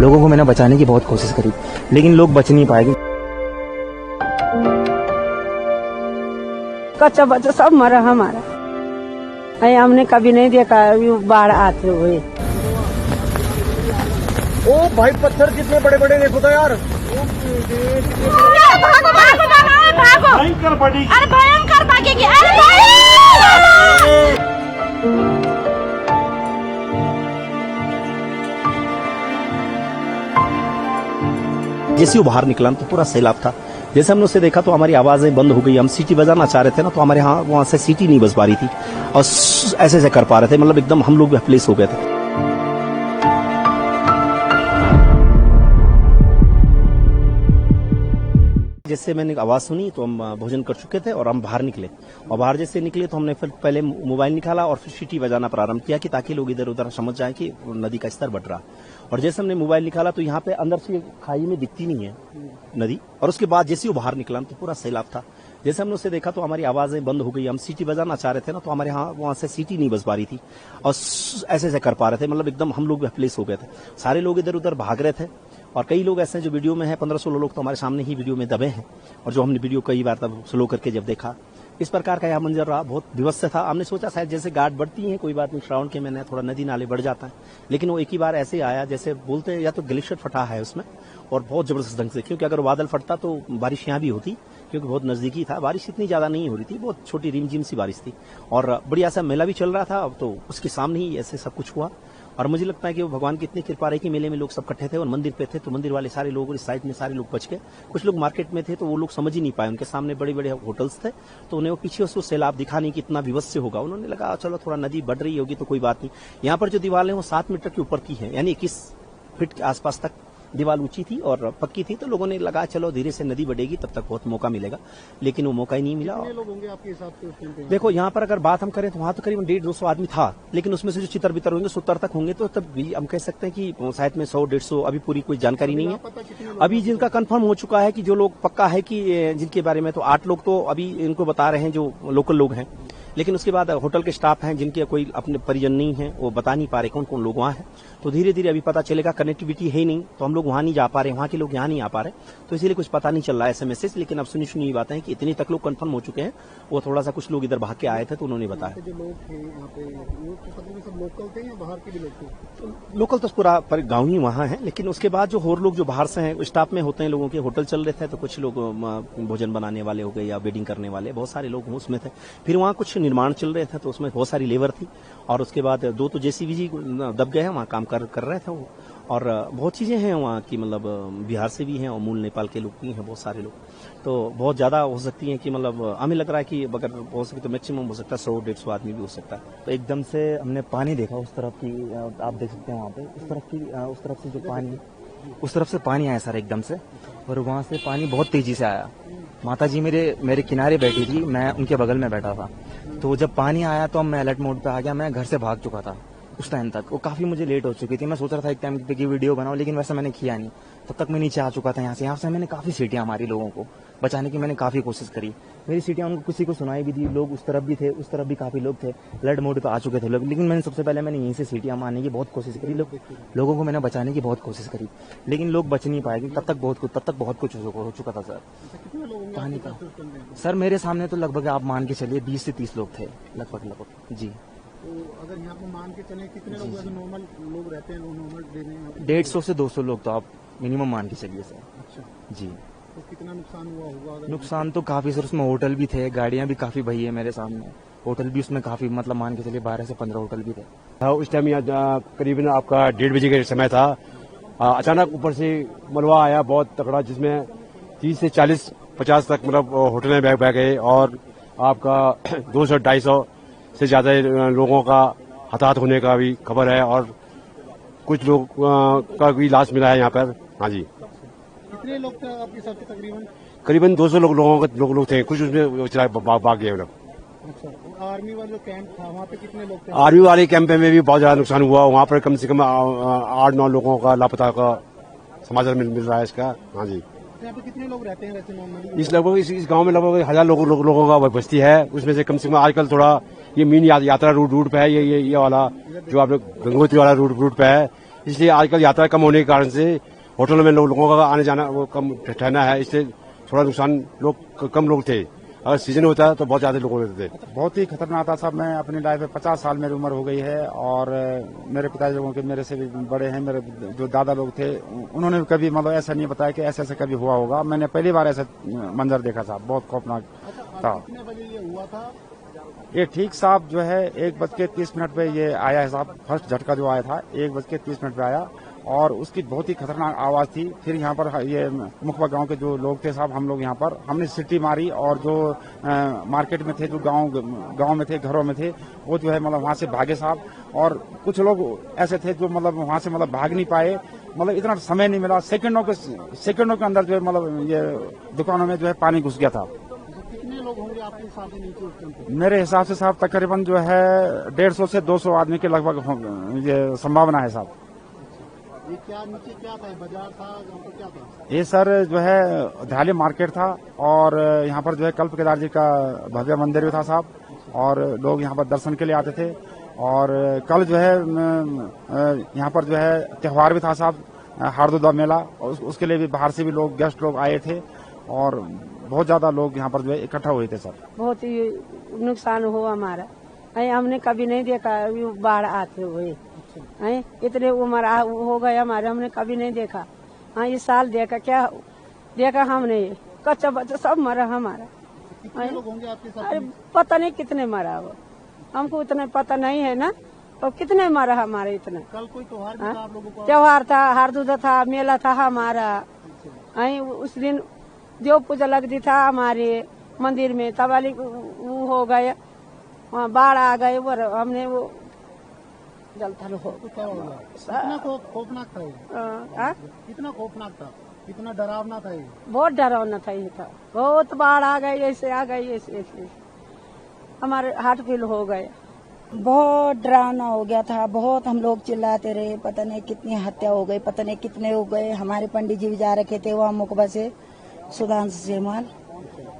लोगों को मैंने बचाने की बहुत कोशिश करी, लेकिन लोग बच नहीं पाएंगे। कच्चा बच्चा सब मरा हमारा, हमने कभी नहीं देखा बाढ़ आते हुए। ओ भाई पत्थर कितने बड़े बड़े देखो तो यार। भागो भागो भागो, भयंकर बड़ी, अरे भयंकर भागेगी, अरे जैसे वो बाहर निकला तो पूरा सैलाब था। जैसे हमने उसे देखा तो हमारी आवाजें बंद हो गई। हम सीटी बजाना चाह रहे थे ना, तो हमारे यहाँ वहां से सीटी नहीं बज पा रही थी और ऐसे ऐसे कर पा रहे थे, मतलब एकदम हम लोग भी प्लेस हो गए थे। जैसे मैंने आवाज सुनी तो हम भोजन कर चुके थे और हम बाहर निकले, और बाहर जैसे निकले तो हमने फिर पहले मोबाइल निकाला और फिर सीटी बजाना प्रारंभ किया कि ताकि लोग इधर उधर समझ जाएं कि नदी का स्तर बढ़ रहा। और जैसे हमने मोबाइल निकाला तो यहाँ पे अंदर से खाई में दिखती नहीं है नदी, और उसके बाद जैसे वो बाहर निकला तो पूरा सैलाब था। जैसे हमने उसे देखा तो हमारी आवाजें बंद हो गई। हम सीटी बजाना चाह रहे थे ना, तो हमारे यहाँ वहां से सीटी नहीं बज पा रही थी और ऐसे ऐसे कर पा रहे थे, मतलब एकदम हम लोग भी प्लेस हो गए थे। सारे लोग इधर उधर भाग रहे थे और कई लोग ऐसे हैं जो वीडियो में है, 15-16 लोग तो हमारे सामने ही वीडियो में दबे हैं, और जो हमने वीडियो कई बार तब स्लो करके जब देखा, इस प्रकार का यह मंजर रहा। बहुत विवश था। हमने सोचा शायद जैसे गार्ड बढ़ती हैं, कोई बात नहीं, श्रावण के महीने थोड़ा नदी नाले बढ़ जाता है, लेकिन वो एक ही बार ऐसे आया जैसे बोलते हैं या तो ग्लेशियर फटा है उसमें, और बहुत जबरदस्त ढंग से, क्योंकि अगर बादल फटता तो बारिश यहाँ भी होती, क्योंकि बहुत नजदीकी था। बारिश इतनी ज्यादा नहीं हो रही थी, बहुत छोटी रिमझिम सी बारिश थी, और बढ़िया सा मेला भी चल रहा था, तो उसके सामने ही ऐसे सब कुछ हुआ। और मुझे लगता है कि वो भगवान की इतनी कृपा रही कि मेले में लोग सब इकट्ठे थे और मंदिर पे थे, तो मंदिर वाले सारे लोग और इस साइड में सारे लोग बच गए। कुछ लोग मार्केट में थे तो वो लोग समझ ही नहीं पाए, उनके सामने बड़े बड़े होटल्स थे, तो उन्हें वो पीछे उसको सैलाब दिखा नहीं कि इतना विवश होगा। उन्होंने लगा चलो थोड़ा नदी बढ़ रही होगी तो कोई बात नहीं। यहाँ पर जो दीवारें वो 7 मीटर के ऊपर की है, यानी 21 फीट के आसपास तक दीवार ऊंची थी और पक्की थी, तो लोगों ने लगा चलो धीरे से नदी बढ़ेगी तब तक बहुत मौका मिलेगा, लेकिन वो मौका ही नहीं मिला। कितने लोग होंगे आपके हिसाब से? देखो यहाँ पर अगर बात हम करें तो वहां तो करीबन 150-200 आदमी था, लेकिन उसमें से जो चितर बितर होंगे 70 तक होंगे, तो तब भी हम कह सकते हैं कि शायद में 100-150, अभी पूरी कोई जानकारी नहीं है। अभी जिनका कंफर्म हो चुका है कि जो लोग पक्का है कि जिनके बारे में, तो 8 लोग तो अभी इनको बता रहे हैं जो लोकल लोग हैं, लेकिन उसके बाद होटल के स्टाफ हैं जिनके कोई अपने परिजन नहीं है, वो बता नहीं पा रहे कौन कौन लोग वहाँ हैं। तो धीरे धीरे अभी पता चलेगा। कनेक्टिविटी है ही नहीं, तो हम लोग वहाँ नहीं जा पा रहे, वहाँ के लोग यहाँ नहीं आ पा रहे, तो इसीलिए कुछ पता नहीं चल रहा है ऐसे मैसेज। लेकिन अब सुनी बातें हैं कि इतनी तक लोग कंफर्म हो चुके हैं। वो थोड़ा सा कुछ लोग इधर भाग के आए थे तो उन्होंने बताया। जो लोग थे यहाँ पे, वो सब लोकल थे या बाहर के भी लोग थे? लोकल तो पूरा गाँव ही वहाँ है, लेकिन उसके बाद जो और लोग जो बाहर से हैं, स्टाफ में होते हैं लोगों के, होटल चल रहे थे, तो कुछ लोग भोजन बनाने वाले हो गए या वेडिंग करने वाले, बहुत सारे लोग उसमें थे। फिर वहाँ कुछ निर्माण चल रहे थे, तो उसमें बहुत सारी लेबर थी, और उसके बाद 2 तो जेसीबी जी दब गए हैं, वहाँ काम कर रहे थे वो। और बहुत चीजें हैं वहाँ की, मतलब बिहार से भी हैं और मूल नेपाल के लोग भी हैं बहुत सारे लोग, तो बहुत ज्यादा हो सकती है कि मतलब हमें लग रहा है कि अगर हो सके तो मैक्सिमम हो सकता है 100-150 आदमी भी हो सकता है। तो एकदम से हमने पानी देखा उस तरफ की, आप देख सकते हैं वहाँ पे उस तरफ से जो पानी, उस तरफ से पानी आया सर एकदम से, और वहाँ से पानी बहुत तेजी से आया। माता जी मेरे किनारे बैठी थी, मैं उनके बगल में बैठा था, तो जब पानी आया तो मैं अलर्ट मोड पे आ गया। मैं घर से भाग चुका था उस टाइम तक, वो काफी मुझे लेट हो चुकी थी। मैं सोच रहा था एक टाइम पे की वीडियो बनाऊं, लेकिन वैसा मैंने किया नहीं। तब तक मैं नीचे आ चुका था। यहाँ से मैंने काफी सीटियां मारी, लोगों को बचाने की मैंने काफी कोशिश करी। मेरी सीटियां उनको किसी को सुनाई भी दी, लोग उस तरफ भी थे, उस तरफ भी काफी लोग थे, अलर्ट मोड पे आ चुके थे लोग, लेकिन मैंने सबसे पहले यहीं से सीटियां मारने की बहुत कोशिश करी। लोगों को मैंने बचाने की बहुत कोशिश करी, लेकिन लोग बच नहीं पाए। तब तक बहुत कुछ हो चुका था सर पानी का। सर मेरे सामने तो लगभग आप मान के चलिए 20 से 30 लोग थे लगभग जी। तो अगर यहाँ पे मान के चले कितने लोग नॉर्मल लोग रहते हैं, नॉर्मल डे में 150 से 200 लोग तो आप मिनिमम मान के चलिए सर। अच्छा जी। तो कितना नुकसान हुआ होगा? नुकसान तो काफी सर, उसमें होटल भी थे, गाड़ियां भी काफी बही है मेरे सामने, होटल भी उसमें काफी, मतलब मान के चलिए 12 से 15 होटल भी थे। उस टाइम यहाँ करीबन आपका 1:30 बजे का समय था। अचानक ऊपर से मलबा आया बहुत तगड़ा, जिसमें 30 से 40-50 तक मतलब होटलें बह गए, और आपका 200-250 से ज्यादा लोगों का हताहत होने का भी खबर है, और कुछ लोग का भी लाश मिला है यहाँ पर। हाँ जी। कितने लोग थे आपके साथ? करीबन 200 लोग थे, कुछ उसमें भाग गए लोग। अच्छा, आर्मी वाले जो कैंप था वहाँ पे कितने लोग थे? आर्मी वाले कैंप में भी बहुत ज्यादा नुकसान हुआ। वहाँ पर कम से कम 8-9 लोगों का लापता का समाचार मिल रहा है इसका। हाँ जी। यहाँ पे कितने लोग रहते हैं वैसे नॉर्मली? इस गांव में लगभग 1000 लोगों का बस्ती है। उसमें से कम से कम आजकल थोड़ा ये मीन यात्रा रूट पे है, ये वाला जो आप लोग गंगोत्री वाला रूट पे है, इसलिए आजकल यात्रा कम होने के कारण से होटलों में लोगों का आने जाना वो कम ठहरना है, इससे थोड़ा नुकसान, लोग कम लोग थे। अगर सीजन होता है तो बहुत ज्यादा लोग होते थे। बहुत ही खतरनाक था साहब। मैं अपनी लाइफ में 50 साल मेरी उम्र हो गई है और मेरे पिताजी लोगों के मेरे से भी बड़े हैं, मेरे जो दादा लोग थे उन्होंने भी कभी मतलब ऐसा नहीं बताया कि ऐसे ऐसे कभी हुआ होगा। मैंने पहली बार ऐसा मंजर देखा साहब, बहुत खौफनाक था। कितने बजे ये हुआ था? ये ठीक साहब जो है 1:30 पे ये आया है साहब। फर्स्ट झटका जो आया था 1:30 पे आया और उसकी बहुत ही खतरनाक आवाज थी। फिर यहाँ पर ये मुखबा गांव के जो लोग थे साहब, हम लोग यहाँ पर हमने सिटी मारी और जो मार्केट में थे, जो गांव में थे, घरों में थे, वो जो है मतलब वहां से भागे साहब। और कुछ लोग ऐसे थे जो मतलब वहां से मतलब भाग नहीं पाए, मतलब इतना समय नहीं मिला। सेकंडों के अंदर जो है मतलब ये दुकानों में जो है पानी घुस गया था। कितने लोग होंगे आपके हिसाब से नीचे उस टाइम पे? मेरे हिसाब से साहब तकरीबन जो है 150 से 200 आदमी के लगभग ये संभावना है साहब। ये क्या नीचे क्या था? बाजार था तो क्या था? ये सर जो है धाली मार्केट था और यहाँ पर जो है कल्प केदार जी का भव्य मंदिर भी था साहब और लोग यहाँ पर दर्शन के लिए आते थे। और कल जो है यहाँ पर जो है त्योहार भी था साहब, हारदुदा मेला, और उसके लिए भी बाहर से भी लोग गेस्ट लोग आए थे और बहुत ज्यादा लोग यहाँ पर जो है इकट्ठा हुए थे सर। बहुत ही नुकसान हुआ हमारा। हमने कभी नहीं देखा बाढ़ आते हुए। इतने उम्र हो गए हमारे, हमने कभी नहीं देखा। इस साल देखा, क्या देखा हमने, कच्चा बच्चा सब मरा हमारा। कितने लोग होंगे आपके साथ? अरे पता नहीं कितने मरा वो, हमको इतना पता नहीं है ना, तो कितने मरा हमारे इतना। कल कोई त्योहार भी था आप लोगों को? त्योहार था, हारदुदा था, मेला था हमारा। उस दिन जो पूजा लगती था हमारे मंदिर में, तबाली वो हो गए, वहाँ बाढ़ आ गए, वो हमने वो जलथल हो क्या हो गया? कितना खौफनाक था ये? कितना खौफनाक था, कितना डरावना था ये? बहुत डरावना था ये था। बहुत बाढ़ आ गई, ऐसे आ गई, ऐसे हमारे हार्ट फेल हो गए। बहुत डरावना हो गया था। बहुत हम लोग चिल्लाते रहे, पता नहीं कितनी हत्या हो गई, पता नहीं कितने हो गए। हमारे पंडित जी भी जा रखे थे वहाँ मुकबा से, सुधांशु श्रीमान,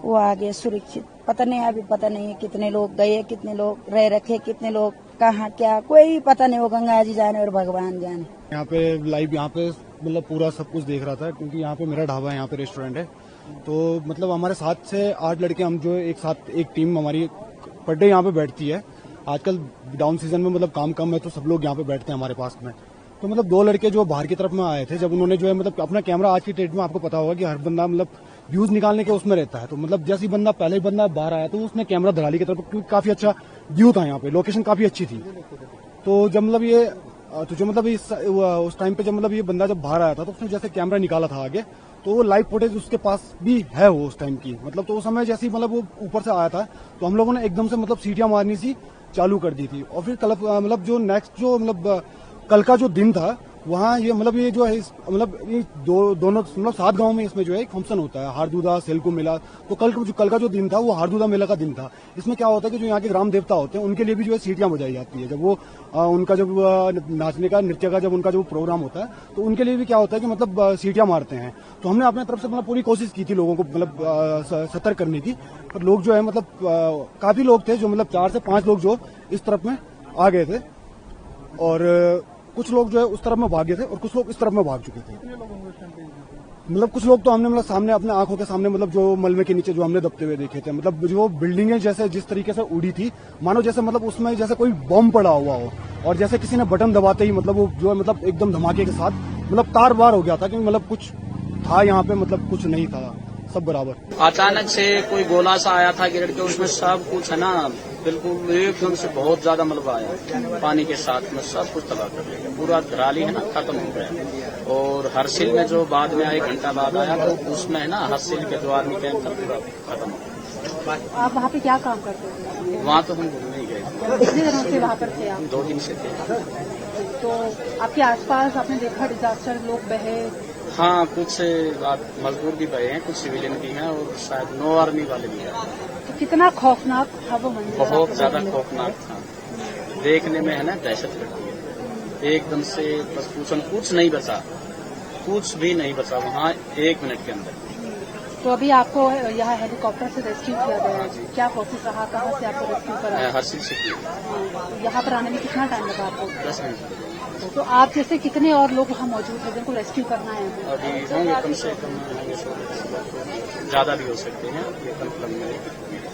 वो आगे सुरक्षित। पता नहीं, अभी पता नहीं है कितने लोग गए, कितने लोग रह रखे, कितने लोग कहाँ क्या, कोई पता नहीं। वो गंगा जी जाने और भगवान जाने। यहाँ पे लाइव यहाँ पे मतलब पूरा सब कुछ देख रहा था, क्योंकि यहाँ पे मेरा ढाबा है, यहाँ पे रेस्टोरेंट है। तो मतलब हमारे 7 से 8 लड़के हम जो एक साथ, एक टीम हमारी पर डे यहाँ पे बैठती है। आजकल डाउन सीजन में मतलब काम कम है तो सब लोग यहाँ पे बैठते हैं हमारे पास में। तो मतलब 2 लड़के जो बाहर की तरफ में आए थे, जब उन्होंने जो है मतलब अपना कैमरा, आज की डेट में आपको पता होगा कि हर बंदा मतलब व्यूज निकालने के उसमें रहता है। तो मतलब जैसे ही बंदा पहले ही बंदा बाहर आया तो उसने कैमरा धराली की तरफ, क्योंकि काफी अच्छा व्यू था यहाँ पे, लोकेशन काफी अच्छी थी। तो जब मतलब ये जो मतलब उस टाइम पे जब मतलब ये बंदा जब बाहर आया था तो उसने जैसे कैमरा निकाला था आगे, तो वो लाइव फुटेज उसके पास भी है वो उस टाइम की। मतलब तो उस समय जैसे ही मतलब वो ऊपर से आया था तो हम लोगों ने एकदम से मतलब सीटियां मारनी सी चालू कर दी थी। और फिर कल मतलब जो नेक्स्ट जो मतलब कल का जो दिन था, वहाँ ये मतलब ये जो है मतलब ये दोनों मतलब 7 गांव में इसमें जो है एक फंक्शन होता है, हारदुदा सेलको मेला। तो कल का जो दिन था वो हारदुदा मेला का दिन था। इसमें क्या होता है कि जो यहाँ के ग्राम देवता होते हैं उनके लिए भी जो है सीटियां बजाई जाती है। जब वो उनका जब नाचने का, नृत्य का जब उनका जो प्रोग्राम होता है तो उनके लिए भी क्या होता है कि मतलब सीटियां मारते हैं। तो हमने अपने तरफ से मतलब पूरी कोशिश की थी लोगों को मतलब सतर्क करने की, पर लोग जो है मतलब काफी लोग थे जो मतलब 4 से 5 लोग जो इस तरफ में आ गए थे और कुछ लोग जो है उस तरफ में भागे थे और कुछ लोग इस तरफ में भाग चुके थे। मतलब कुछ लोग तो हमने मतलब सामने अपने आंखों के सामने मतलब जो मलबे के नीचे जो हमने दबते हुए देखे थे। मतलब जो बिल्डिंगें जैसे जिस तरीके से उड़ी थी, मानो जैसे मतलब उसमें जैसे कोई बम पड़ा हुआ हो और जैसे किसी ने बटन दबाते ही मतलब वो जो है मतलब एकदम धमाके के साथ मतलब तार बार हो गया था कि मतलब कुछ था यहाँ पे, मतलब कुछ नहीं था, सब बराबर। अचानक से कोई गोला सा आया था गिर के, उसमें सब कुछ है ना बिल्कुल एकदम से बहुत ज्यादा मलबा आया, पानी के साथ में सब कुछ तबाह कर दिया। पूरा धराली है ना खत्म हो गया। और हरसिल में जो बाद में 1 घंटा बाद आया तो उसमें है ना हरसिल के जो आर्मी कैंप था पूरा खत्म हो गया। आप वहाँ पे क्या काम करते थे? वहाँ तो हम घूमने ही गए थे। कितने दिनों से वहाँ पर थे आप? 2 दिन से थे। तो आपके आसपास आपने देखा डिजास्टर, लोग बहे? हाँ, कुछ मजदूर भी बहे हैं, कुछ सिविलियन भी हैं और शायद 9 आर्मी वाले भी हैं। तो कितना खौफनाक था वो मंजर? बहुत ज्यादा खौफनाक था, देखने में है ना दहशत लगती है एकदम से। बस कुछ नहीं बचा, कुछ भी नहीं बचा वहाँ 1 मिनट के अंदर। तो अभी आपको यहाँ हेलीकॉप्टर से रेस्क्यू किया गया है, क्या प्रोसेस रहा, कहाँ से आपको रेस्क्यू करा? हरसिल से यहाँ पर आने में कितना टाइम लगा आपको? 10 मिनट। तो आप जैसे कितने और लोग वहाँ मौजूद हैं जिनको रेस्क्यू करना है? अभी होंगे कम से कम ज्यादा भी हो सकते हैं, ये कंफर्म नहीं है।